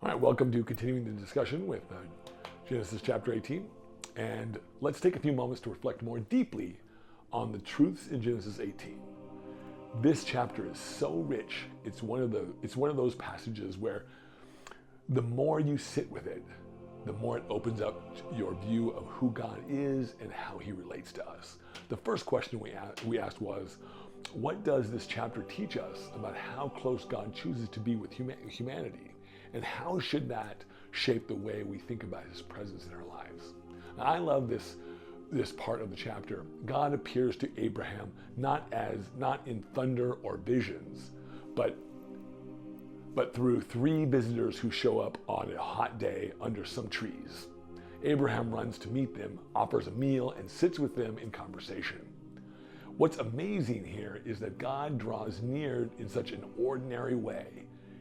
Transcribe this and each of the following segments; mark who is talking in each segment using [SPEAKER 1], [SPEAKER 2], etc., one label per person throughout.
[SPEAKER 1] All right, welcome to continuing the discussion with Genesis chapter 18. And let's take a few moments to reflect more deeply on the truths in Genesis 18. This chapter is so rich. It's one of those passages where the more you sit with it, the more it opens up your view of who God is and how he relates to us. The first question we asked was, what does this chapter teach us about how close God chooses to be with humanity? And how should that shape the way we think about his presence in our lives? Now, I love this part of the chapter. God appears to Abraham not in thunder or visions, but through three visitors who show up on a hot day under some trees. Abraham runs to meet them, offers a meal, and sits with them in conversation. What's amazing here is that God draws near in such an ordinary way.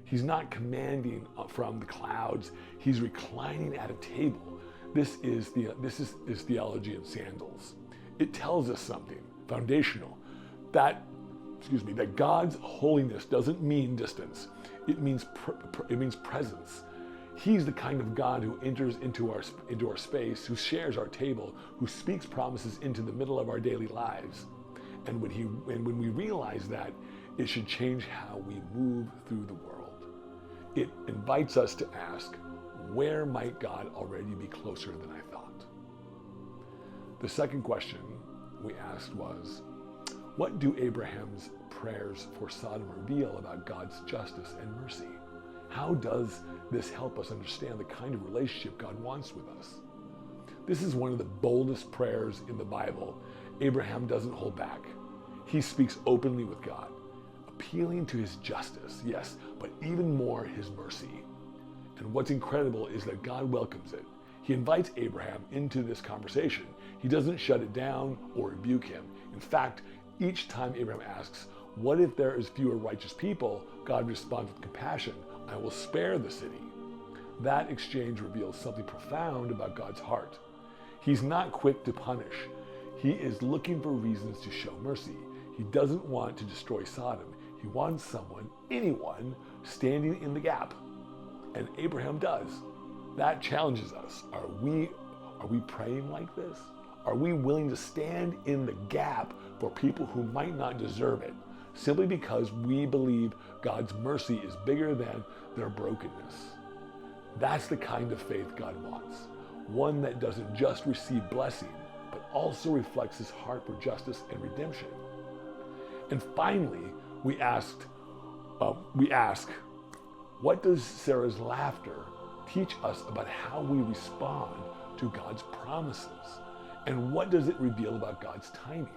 [SPEAKER 1] He's not commanding from the clouds. He's reclining at a table. This is theology in sandals. It tells us something foundational, that God's holiness doesn't mean distance. It means presence. He's the kind of God who enters into our space, who shares our table, who speaks promises into the middle of our daily lives. And when we realize that, it should change how we move through the world. It invites us to ask, where might God already be closer than I thought? The second question we asked was, what do Abraham's prayers for Sodom reveal about God's justice and mercy? How does this help us understand the kind of relationship God wants with us? This is one of the boldest prayers in the Bible. Abraham doesn't hold back. He speaks openly with God, appealing to his justice, yes, but even more his mercy. And what's incredible is that God welcomes it. He invites Abraham into this conversation. He doesn't shut it down or rebuke him. In fact, each time Abraham asks, what if there is fewer righteous people? God responds with compassion, I will spare the city. That exchange reveals something profound about God's heart. He's not quick to punish. He is looking for reasons to show mercy. He doesn't want to destroy Sodom. He wants someone, anyone, standing in the gap. And Abraham does. That challenges us. Are we praying like this? Are we willing to stand in the gap for people who might not deserve it, simply because we believe God's mercy is bigger than their brokenness? That's the kind of faith God wants. One that doesn't just receive blessing, but also reflects his heart for justice and redemption. And finally, we ask, what does Sarah's laughter teach us about how we respond to God's promises? And what does it reveal about God's timing?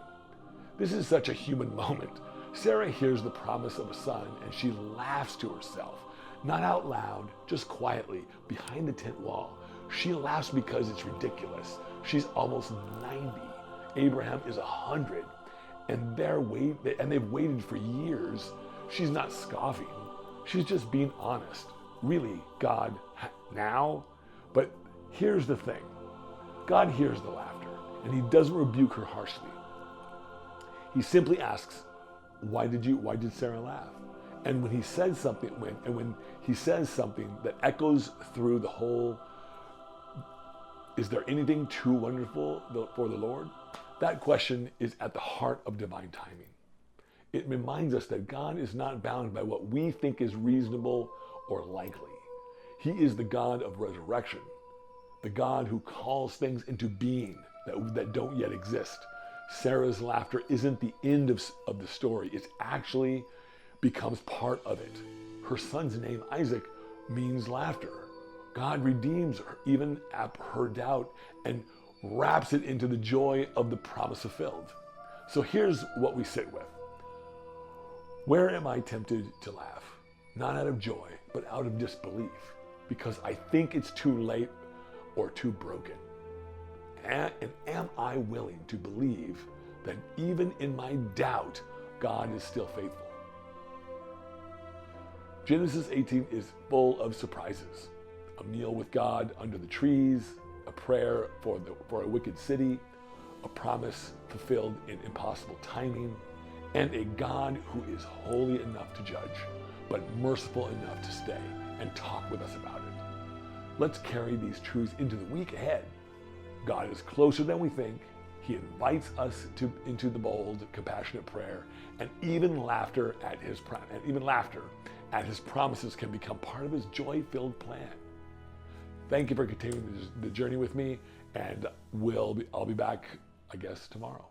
[SPEAKER 1] This is such a human moment. Sarah hears the promise of a son and she laughs to herself, not out loud, just quietly behind the tent wall. She laughs because it's ridiculous. She's almost 90. Abraham is 100. And they've waited for years. She's not scoffing. She's just being honest. Really, God, now? But here's the thing. God hears the laughter, and he doesn't rebuke her harshly. He simply asks, why did Sarah laugh? And when he says something that echoes through the whole, is there anything too wonderful for the Lord? That question is at the heart of divine timing. It reminds us that God is not bound by what we think is reasonable or likely. He is the God of resurrection, the God who calls things into being that don't yet exist. Sarah's laughter isn't the end of the story. It actually becomes part of it. Her son's name, Isaac, means laughter. God redeems her, even her doubt, and wraps it into the joy of the promise fulfilled. So here's what we sit with. Where am I tempted to laugh? Not out of joy, but out of disbelief, because I think it's too late or too broken. And am I willing to believe that even in my doubt, God is still faithful? Genesis 18 is full of surprises. A meal with God under the trees, a prayer for a wicked city, a promise fulfilled in impossible timing, and a God who is holy enough to judge, but merciful enough to stay and talk with us about it. Let's carry these truths into the week ahead. God is closer than we think. He invites us into the bold, compassionate prayer, and even laughter at his promises can become part of his joy-filled plan. Thank you for continuing the journey with me, and I'll be back, I guess, tomorrow.